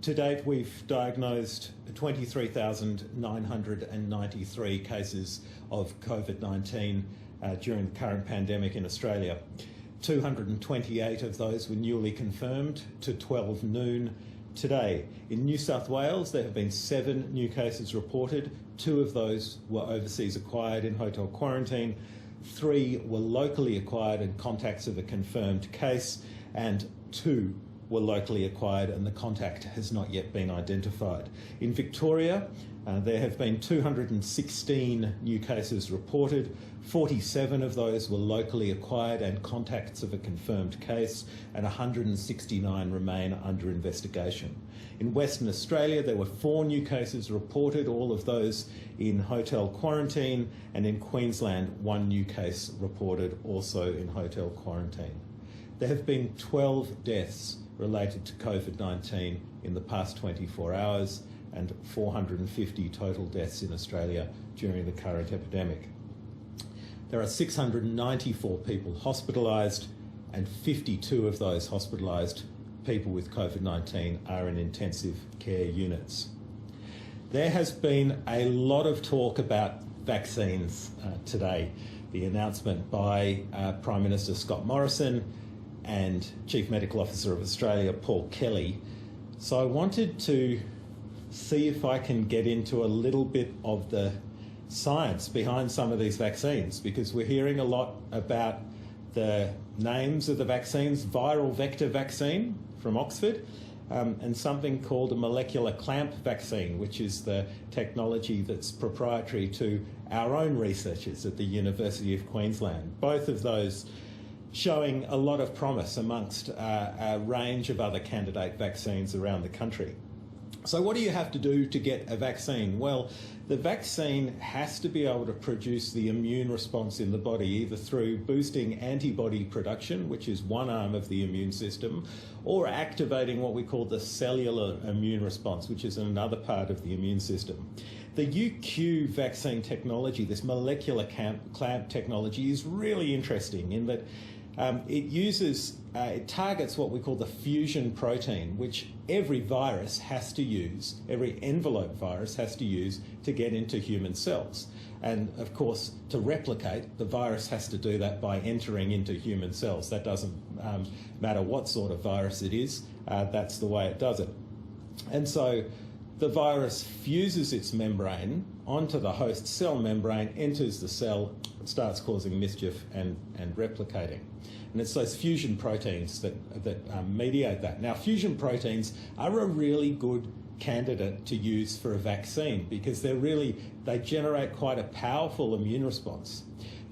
To date, we've diagnosed 23,993 cases of COVID-19 during the current pandemic in Australia. 228 of those were newly confirmed to 12 noon today. In New South Wales, there have been 7 new cases reported. 2 of those were overseas acquired in hotel quarantine. 3 were locally acquired and contacts of a confirmed case, and 2 were locally acquired and the contact has not yet been identified. In Victoria, there have been 216 new cases reported. 47 of those were locally acquired and contacts of a confirmed case, and 169 remain under investigation. In Western Australia, there were 4 new cases reported, all of those in hotel quarantine, and in Queensland, 1 new case reported, also in hotel quarantine. There have been 12 deaths related to COVID-19 in the past 24 hours and 450 total deaths in Australia during the current epidemic. There are 694 people hospitalised, and 52 of those hospitalised people with COVID-19 are in intensive care units. There has been a lot of talk about vaccines today. The announcement by Prime Minister Scott Morrison and Chief Medical Officer of Australia, Paul Kelly. So I wanted to see if I can get into a little bit of the science behind some of these vaccines, because we're hearing a lot about the names of the vaccines: viral vector vaccine from Oxford, and something called a molecular clamp vaccine, which is the technology that's proprietary to our own researchers at the University of Queensland. Both of those showing a lot of promise amongst a range of other candidate vaccines around the country. So what do you have to do to get a vaccine? Well, the vaccine has to be able to produce the immune response in the body, either through boosting antibody production, which is one arm of the immune system, or activating what we call the cellular immune response, which is another part of the immune system. The UQ vaccine technology, this molecular clamp technology, is really interesting in that it targets what we call the fusion protein, which every virus has to use, every envelope virus has to use to get into human cells. And of course, to replicate, the virus has to do that by entering into human cells. That doesn't matter what sort of virus it is, that's the way it does it. And so the virus fuses its membrane onto the host cell membrane, enters the cell, starts causing mischief and replicating. And it's those fusion proteins that mediate that. Now, fusion proteins are a really good candidate to use for a vaccine because they generate quite a powerful immune response.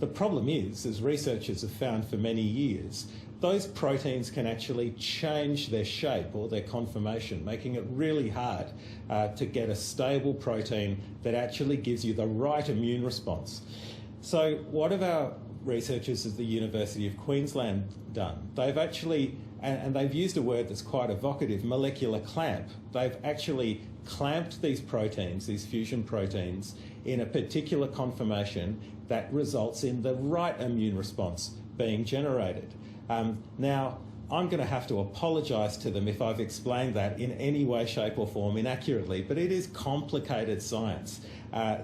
The problem is, as researchers have found for many years, those proteins can actually change their shape or their conformation, making it really hard to get a stable protein that actually gives you the right immune response. So what have our researchers at the University of Queensland done? They've actually, and they've used a word that's quite evocative, molecular clamp. They've actually clamped these proteins, these fusion proteins, in a particular conformation that results in the right immune response being generated. Now, I'm going to have to apologise to them if I've explained that in any way, shape or form inaccurately, but it is complicated science,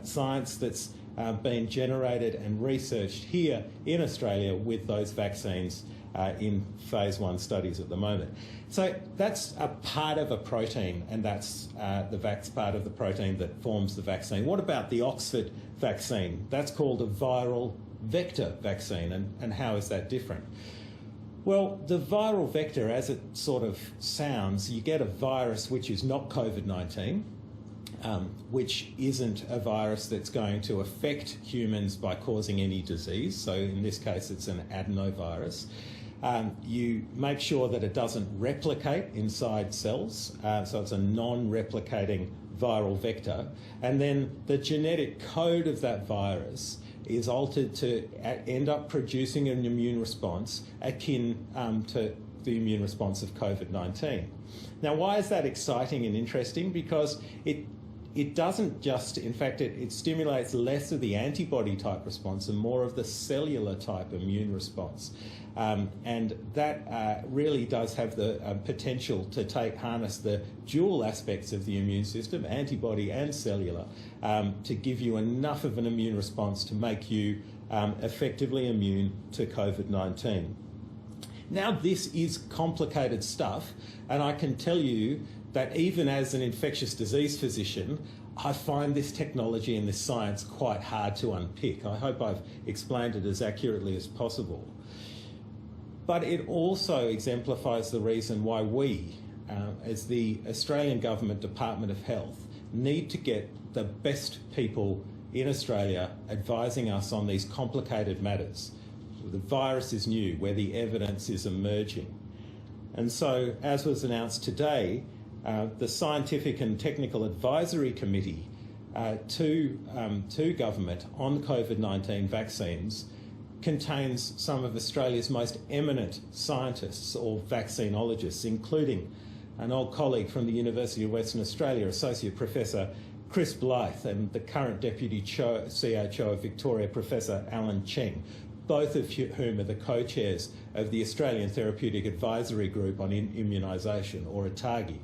science that's been generated and researched here in Australia with those vaccines in phase 1 studies at the moment. So that's a part of a protein, and that's the part of the protein that forms the vaccine. What about the Oxford vaccine? That's called a viral vector vaccine, and how is that different? Well, the viral vector, as it sort of sounds, you get a virus which is not COVID-19, which isn't a virus that's going to affect humans by causing any disease. So in this case, it's an adenovirus. You make sure that it doesn't replicate inside cells, so it's a non-replicating viral vector. And then the genetic code of that virus is altered to end up producing an immune response akin to the immune response of COVID-19. Now, why is that exciting and interesting? Because it it doesn't just, in fact, it stimulates less of the antibody type response and more of the cellular type immune response. And that really does have the potential to harness the dual aspects of the immune system, antibody and cellular, to give you enough of an immune response to make you effectively immune to COVID-19. Now, this is complicated stuff, and I can tell you that even as an infectious disease physician, I find this technology and this science quite hard to unpick. I hope I've explained it as accurately as possible. But it also exemplifies the reason why we, as the Australian Government Department of Health, need to get the best people in Australia advising us on these complicated matters. The virus is new, where the evidence is emerging. And so, as was announced today, the Scientific and Technical Advisory Committee to Government on COVID-19 vaccines contains some of Australia's most eminent scientists or vaccinologists, including an old colleague from the University of Western Australia, Associate Professor Chris Blythe, and the current Deputy CHO of Victoria, Professor Alan Cheng, both of whom are the co-chairs of the Australian Therapeutic Advisory Group on Immunisation, or ATAGI.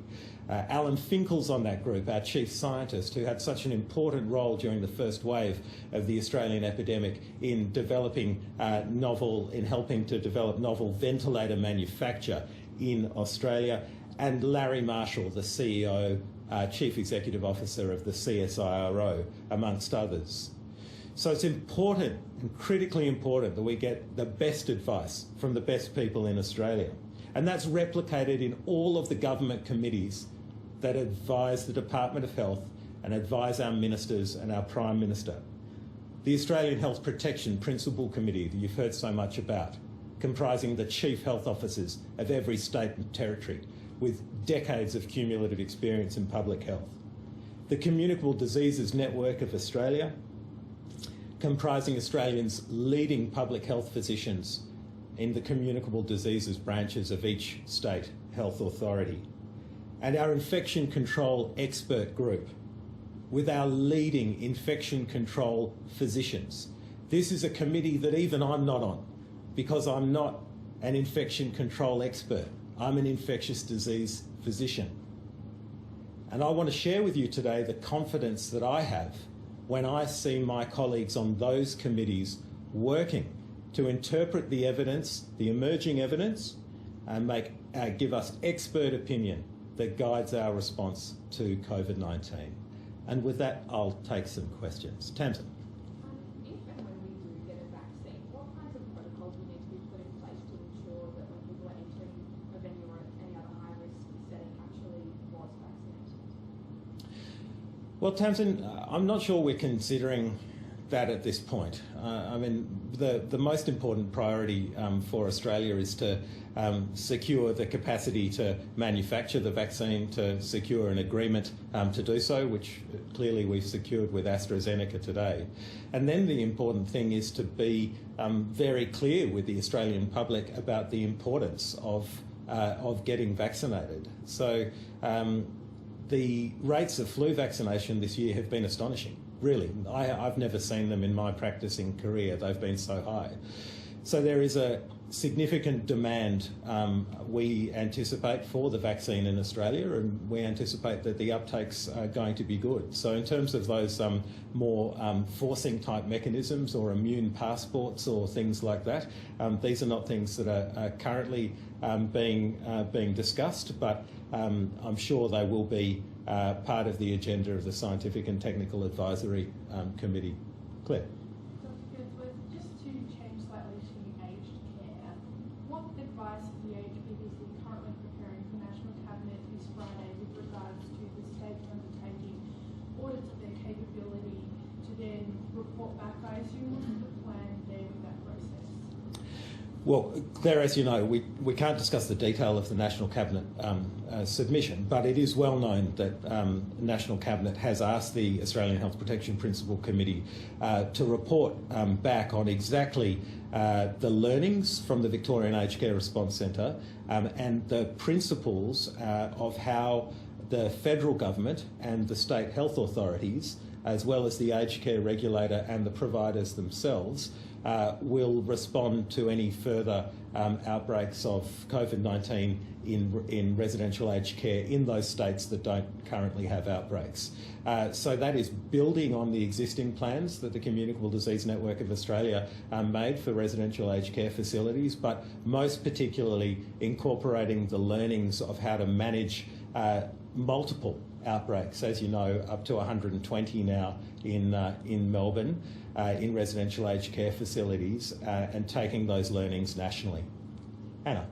Alan Finkel's on that group, our chief scientist, who had such an important role during the first wave of the Australian epidemic in developing helping to develop novel ventilator manufacture in Australia, and Larry Marshall, the CEO, Chief Executive Officer of the CSIRO, amongst others. So it's important and critically important that we get the best advice from the best people in Australia. And that's replicated in all of the government committees that advise the Department of Health and advise our ministers and our Prime Minister. The Australian Health Protection Principal Committee that you've heard so much about, comprising the chief health officers of every state and territory with decades of cumulative experience in public health. The Communicable Diseases Network of Australia, comprising Australians' leading public health physicians in the communicable diseases branches of each state health authority. And our infection control expert group with our leading infection control physicians. This is a committee that even I'm not on, because I'm not an infection control expert. I'm an infectious disease physician. And I want to share with you today the confidence that I have when I see my colleagues on those committees working to interpret the evidence, the emerging evidence, and give us expert opinion that guides our response to COVID-19. And with that, I'll take some questions. Tamsin. If and when we do get a vaccine, what kinds of protocols will need to be put in place to ensure that when people are entering a venue or any other high-risk setting actually was vaccinated? Well, Tamsin, I'm not sure we're considering that at this point. I mean, the most important priority for Australia is to secure the capacity to manufacture the vaccine, to secure an agreement to do so, which clearly we've secured with AstraZeneca today. And then the important thing is to be very clear with the Australian public about the importance of getting vaccinated. So the rates of flu vaccination this year have been astonishing. Really, I've never seen them in my practicing career. They've been so high. So there is a significant demand we anticipate for the vaccine in Australia, and we anticipate that the uptake's going to be good. So in terms of those more forcing type mechanisms or immune passports or things like that, these are not things that are currently being discussed, but I'm sure they will be part of the agenda of the Scientific and Technical Advisory Committee. Claire. Dr. Coatsworth, just to change slightly to aged care, what advice is the ABC currently preparing for National Cabinet this Friday with regards to the states undertaking audits of their capability to then report back? I assume what's the plan there with that process? Well, Claire, as you know, we can't discuss the detail of the National Cabinet submission, but it is well known that National Cabinet has asked the Australian Health Protection Principal Committee to report back on exactly the learnings from the Victorian Aged Care Response Centre and the principles of how the federal government and the state health authorities, as well as the aged care regulator and the providers themselves, will respond to any further outbreaks of COVID-19 in residential aged care in those states that don't currently have outbreaks. So that is building on the existing plans that the Communicable Disease Network of Australia made for residential aged care facilities, but most particularly incorporating the learnings of how to manage multiple outbreaks, as you know, up to 120 now in Melbourne in residential aged care facilities, and taking those learnings nationally. Anna.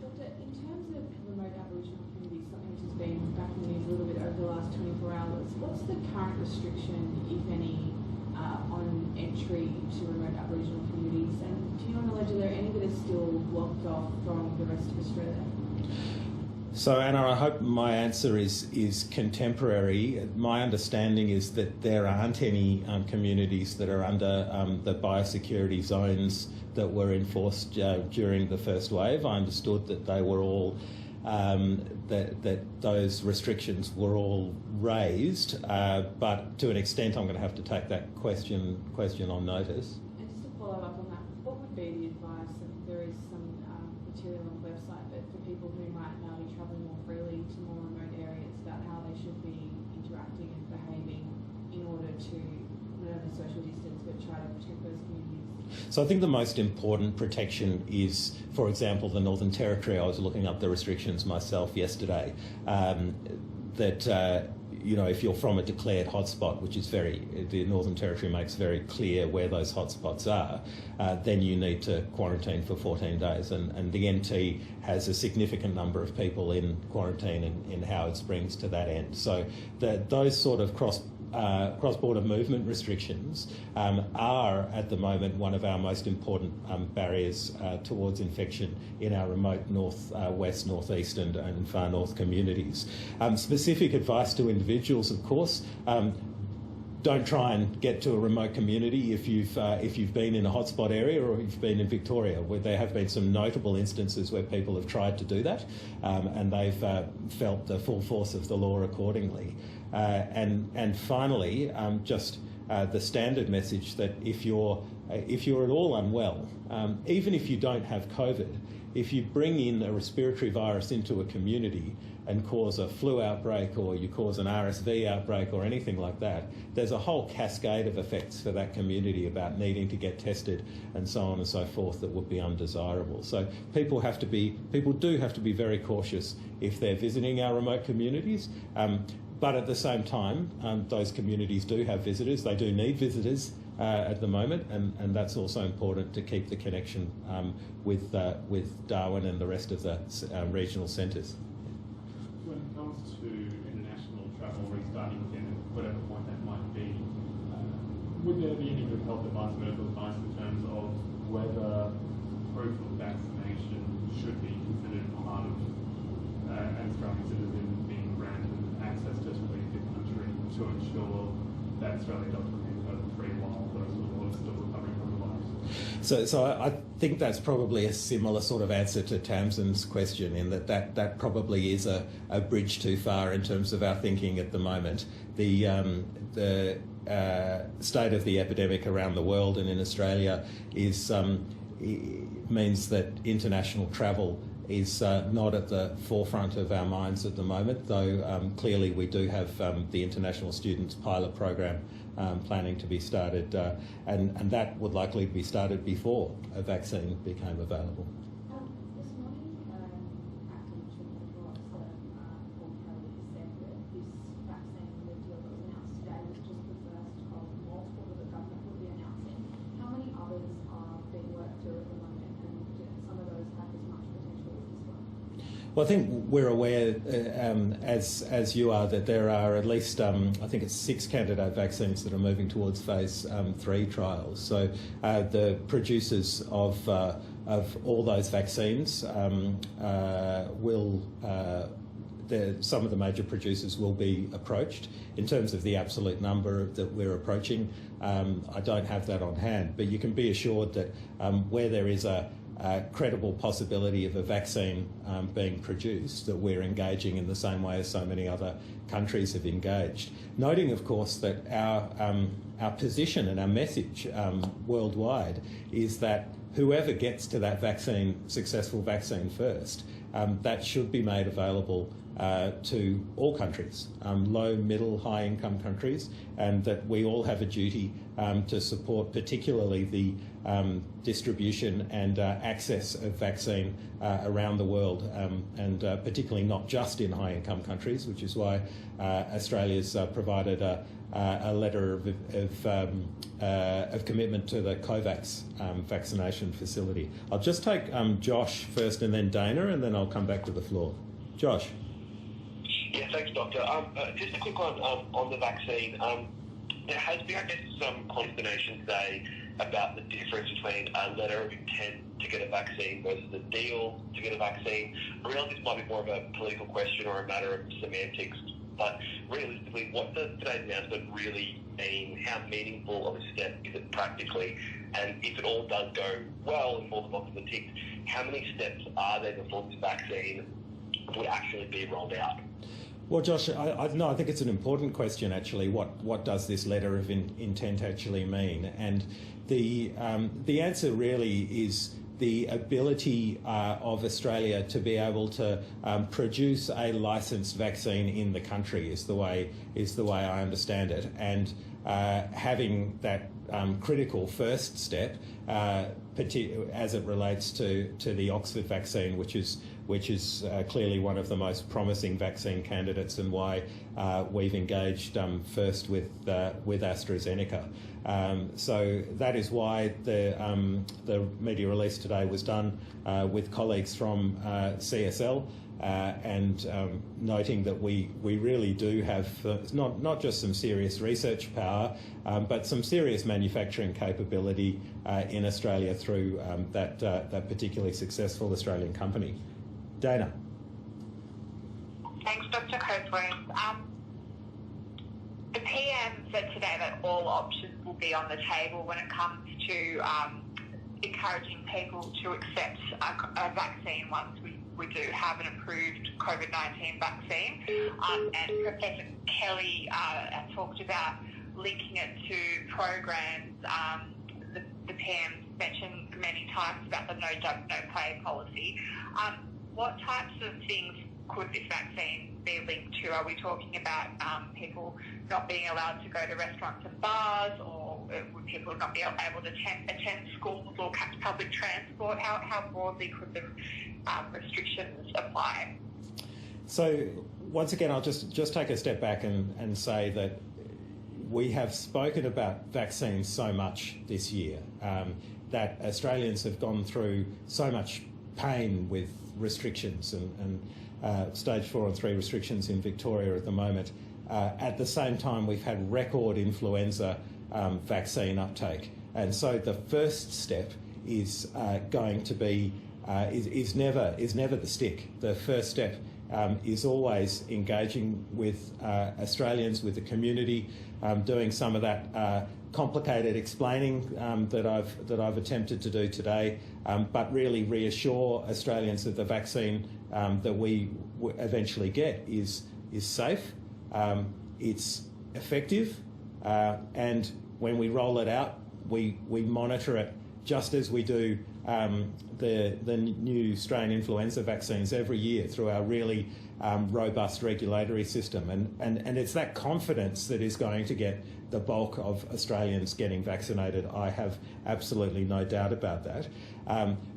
Doctor, in terms of remote Aboriginal communities, something which has been back in the news a little bit over the last 24 hours, what's the current restriction, if any, on entry to remote Aboriginal communities? And to your knowledge, are there any that are still blocked off from the rest of Australia? So, Anna, I hope my answer is contemporary. My understanding is that there aren't any communities that are under the biosecurity zones that were enforced during the first wave. I understood that they were all that those restrictions were all raised, but to an extent, I'm going to have to take that question on notice. And just to follow up on that, what would be the advice? And there is some material on the website, but for people who might now be travelling more freely to more remote areas, about how they should be interacting and behaving in order to not only social distance but try to protect those communities. So I think the most important protection is, for example, the Northern Territory. I was looking up the restrictions myself yesterday, that you know, if you're from a declared hotspot, which is the Northern Territory makes very clear where those hotspots are, then you need to quarantine for 14 days. And the NT has a significant number of people in quarantine in Howard Springs to that end. So those sort of cross-border movement restrictions are at the moment one of our most important barriers towards infection in our remote north, west, northeast and far north communities. Specific advice to individuals, of course. Don't try and get to a remote community if you've been in a hotspot area or you've been in Victoria, where there have been some notable instances where people have tried to do that, and they've felt the full force of the law accordingly. And finally, just the standard message that if you're at all unwell, even if you don't have COVID, if you bring in a respiratory virus into a community and cause a flu outbreak, or you cause an RSV outbreak or anything like that, there's a whole cascade of effects for that community about needing to get tested and so on and so forth that would be undesirable. So people do have to be very cautious if they're visiting our remote communities. But at the same time, those communities do have visitors. They do need visitors at the moment, and that's also important to keep the connection with Darwin and the rest of the regional centres. When it comes to international travel restarting again, at whatever point that might be, would there be any good health advice, medical advice in terms of whether proof of vaccination should be considered part of an Australian citizen being granted access to leave the country to ensure that Australia does remain COVID-free while those laws are still recovering from the virus? So I think that's probably a similar sort of answer to Tamsin's question, in that probably is a bridge too far in terms of our thinking at the moment. The state of the epidemic around the world and in Australia means that international travel is not at the forefront of our minds at the moment, though clearly we do have the International Students Pilot Program planning to be started, and that would likely be started before a vaccine became available. This morning, Acting Children's Rights Paul Kelly said that this vaccine, the deal that was announced today, was just the first of multiple that the government will be announcing. How many others are being worked through at the moment, and do some of those have as much potential as this one? Well, I think we're aware, as you are, that there are at least, I think it's 6 candidate vaccines that are moving towards phase 3 trials. So the producers of all those vaccines some of the major producers will be approached. In terms of the absolute number that we're approaching, I don't have that on hand, but you can be assured that where there is a credible possibility of a vaccine being produced, that we're engaging in the same way as so many other countries have engaged. Noting, of course, that our position and our message worldwide is that whoever gets to that successful vaccine first, that should be made available to all countries, low, middle, high-income countries, and that we all have a duty to support particularly the distribution and access of vaccine around the world, and particularly not just in high-income countries, which is why Australia's provided a letter of commitment to the COVAX vaccination facility. I'll just take Josh first and then Dana, and then I'll come back to the floor. Josh. Yeah, thanks, Doctor. Just a quick one on the vaccine. There has been, I guess, some consternation today about the difference between a letter of intent to get a vaccine versus a deal to get a vaccine. I realise this might be more of a political question or a matter of semantics, but realistically, what does today's announcement really mean? How meaningful of a step is it practically? And if it all does go well and all the boxes are ticked, how many steps are there before this vaccine would actually be rolled out? Well, Josh, I think it's an important question, actually. What does this letter of intent actually mean? And the answer really is the ability of Australia to be able to produce a licensed vaccine in the country is the way I understand it, and having that critical first step, as it relates to the Oxford vaccine, which is clearly one of the most promising vaccine candidates, and why we've engaged first with AstraZeneca. So that is why the media release today was done with colleagues from CSL, and noting that we really do have not just some serious research power, but some serious manufacturing capability in Australia through that particularly successful Australian company. Dana. Thanks, Dr. Coatsworth. The PM said today that all options will be on the table when it comes to encouraging people to accept a vaccine once we do have an approved COVID-19 vaccine. And Professor Kelly talked about linking it to programs. The PM mentioned many times about the no jab, no pay policy. What types of things could this vaccine be linked to? Are we talking about people not being allowed to go to restaurants and bars, or would people not be able to attend schools or catch public transport? How broadly could the restrictions apply? So once again, I'll just take a step back and say that we have spoken about vaccines so much this year, that Australians have gone through so much pain with restrictions and stage 4 and 3 restrictions in Victoria at the moment. At the same time, we've had record influenza vaccine uptake, and so the first step is going to be is never the stick. The first step is always engaging with Australians, with the community, doing some of that complicated explaining that I've attempted to do today, but really reassure Australians that the vaccine that we eventually get is safe, it's effective, and when we roll it out, we monitor it just as we do the new strain influenza vaccines every year through our really robust regulatory system. And it's that confidence that is going to get the bulk of Australians getting vaccinated. I have absolutely no doubt about that.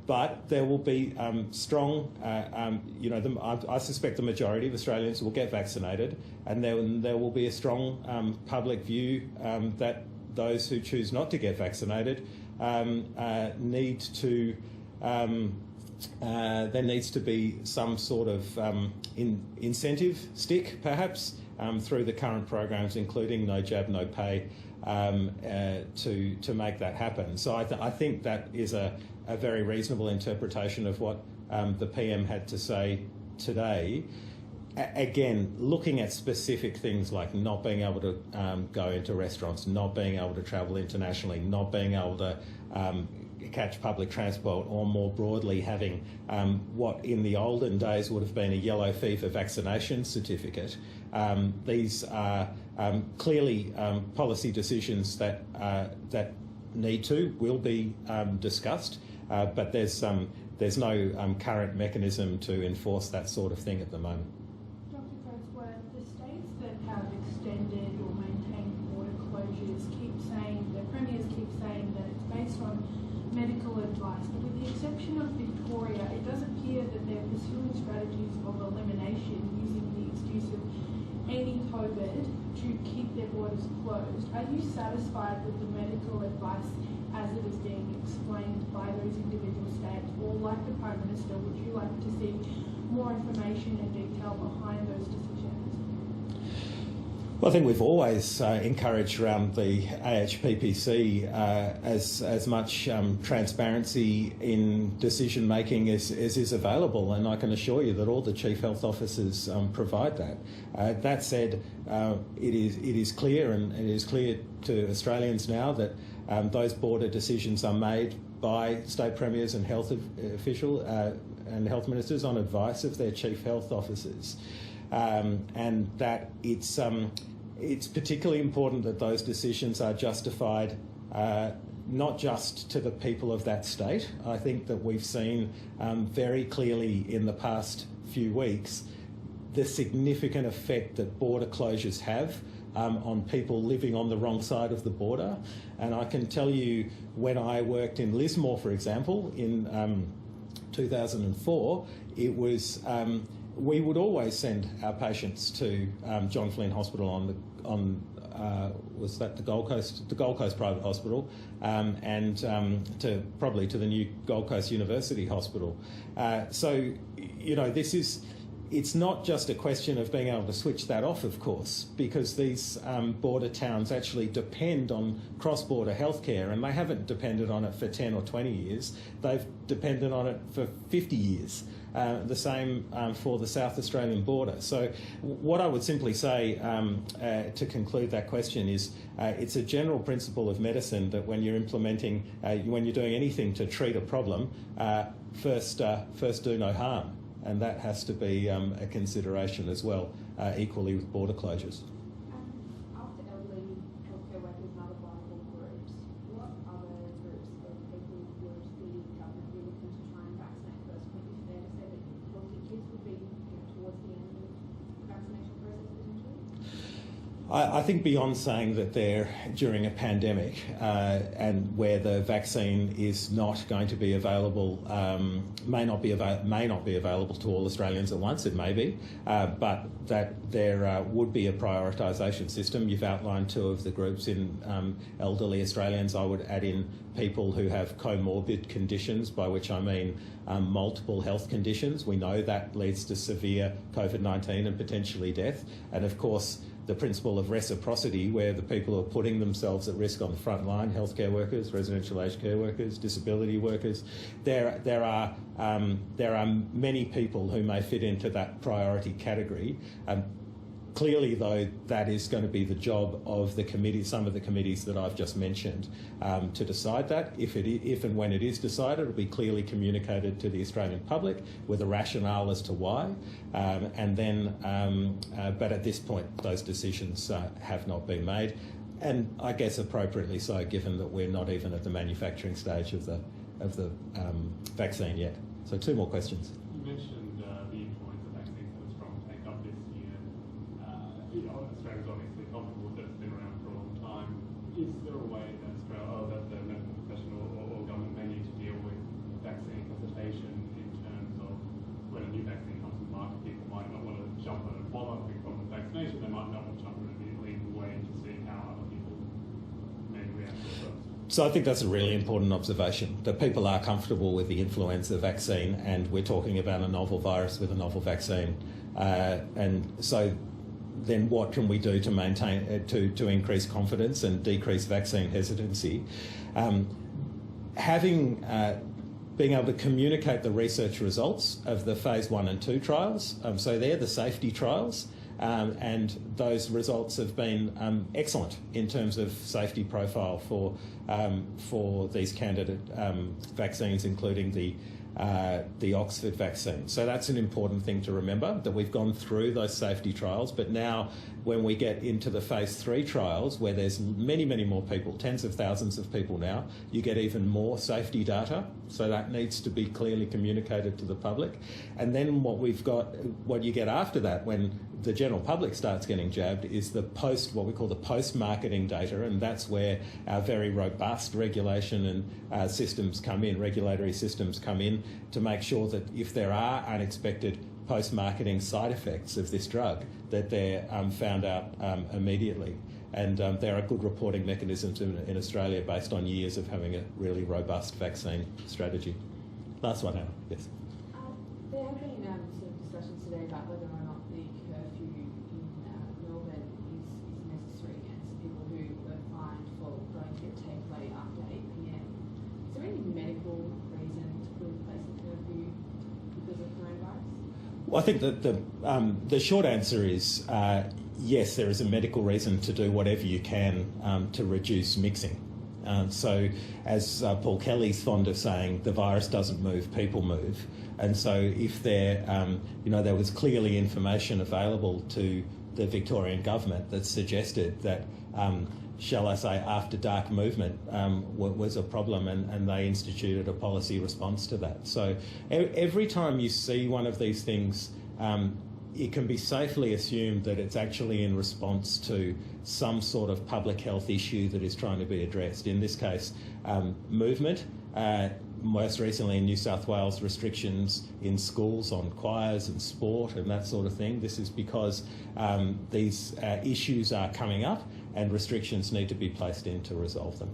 But there will be strong, I suspect the majority of Australians will get vaccinated, and there will be a strong public view that those who choose not to get vaccinated need to there needs to be some sort of incentive stick, perhaps, through the current programs, including no jab, no pay, to make that happen. So I think that is a very reasonable interpretation of what the PM had to say today. Again, looking at specific things like not being able to go into restaurants, not being able to travel internationally, not being able to catch public transport, or more broadly having what in the olden days would have been a yellow fever vaccination certificate. These are clearly policy decisions that will be discussed, but there's no current mechanism to enforce that sort of thing at the moment. Dr. Coatsworth, the states that have extended or maintained border closures keep saying, the premiers keep saying that it's based on medical advice, but with the exception of Victoria, it does appear that they're pursuing strategies of elimination using the excuse of any COVID to keep their borders closed. Are you satisfied with the medical advice as it is being explained by those individual states, or like the Prime Minister, would you like to see more information and detail behind those decisions? Well, I think we've always encouraged around the AHPPC as much transparency in decision making as is available, and I can assure you that all the Chief Health Officers provide that. That said, it is clear, and it is clear to Australians now that those border decisions are made by state premiers and health official and health ministers on advice of their Chief Health Officers, and that it's particularly important that those decisions are justified not just to the people of that state. I think that we've seen very clearly in the past few weeks the significant effect that border closures have on people living on the wrong side of the border. And I can tell you, when I worked in Lismore, for example, in 2004, it was we would always send our patients to John Flynn Hospital was that the Gold Coast Private Hospital, and probably to the new Gold Coast University Hospital. So, you know, it's not just a question of being able to switch that off, of course, because these border towns actually depend on cross-border healthcare, and they haven't depended on it for 10 or 20 years. They've depended on it for 50 years. The same for the South Australian border. So what I would simply say to conclude that question is it's a general principle of medicine that when you're implementing, when you're doing anything to treat a problem, first do no harm. And that has to be a consideration as well, equally with border closures. After elderly healthcare workers and other vulnerable groups, what other groups of people would the government be looking to try and vaccinate first? Would it be fair to say that healthy kids would be towards the end of the vaccination process potentially? I think beyond saying that they're during a pandemic and where the vaccine is not going to be available, may not be available to all Australians at once. It may be, but that there would be a prioritisation system. You've outlined two of the groups in elderly Australians. I would add in people who have comorbid conditions, by which I mean multiple health conditions. We know that leads to severe COVID-19 and potentially death, and of course the principle of reciprocity, where the people who are putting themselves at risk on the front line, healthcare workers, residential aged care workers, disability workers, there are many people who may fit into that priority category. Clearly, though, that is going to be the job of the committee, some of the committees that I've just mentioned, to decide that. If and when it is decided, it will be clearly communicated to the Australian public with a rationale as to why. But at this point, those decisions have not been made, and I guess appropriately so, given that we're not even at the manufacturing stage of the vaccine yet. So, two more questions. You mentioned the influence of vaccines had a strong take-up this year. Australia's obviously comfortable that it's been around for a long time. Is there a way that the medical professional or government may need to deal with vaccine hesitation in terms of when a new vaccine comes to the market, people might not want to jump on it following from the vaccination, they might not want to jump on it immediately and wait to see how other people may react to it first? So I think that's a really important observation, that people are comfortable with the influenza vaccine, and we're talking about a novel virus with a novel vaccine. And so then what can we do to maintain, to increase confidence and decrease vaccine hesitancy? Being able to communicate the research results of the phase 1 and 2 trials, so they're the safety trials, and those results have been excellent in terms of safety profile for these candidate vaccines, including the Oxford vaccine. So that's an important thing to remember, that we've gone through those safety trials, but now when we get into the phase 3 trials, where there's many, many more people, tens of thousands of people now, you get even more safety data. So that needs to be clearly communicated to the public. And then what you get after that, when the general public starts getting jabbed, is what we call the post-marketing data, and that's where our very robust regulation and systems come in, regulatory systems come in, to make sure that if there are unexpected post-marketing side effects of this drug, that they're found out immediately. And there are good reporting mechanisms in Australia based on years of having a really robust vaccine strategy. Last one, Hannah. Yes. There have been sort of discussions today about whether or not the curfew in Melbourne is necessary against people who were fined for going to a takeaway after 8 p.m. Is there any medical reason to put in place a curfew because of coronavirus? Well, I think that the short answer is yes, there is a medical reason to do whatever you can to reduce mixing. So as Paul Kelly's fond of saying, the virus doesn't move, people move. And so if there was clearly information available to the Victorian government that suggested that, shall I say, after dark movement was a problem, and they instituted a policy response to that. So every time you see one of these things, it can be safely assumed that it's actually in response to some sort of public health issue that is trying to be addressed. In this case, movement. Most recently in New South Wales, restrictions in schools on choirs and sport and that sort of thing. This is because these issues are coming up and restrictions need to be placed in to resolve them.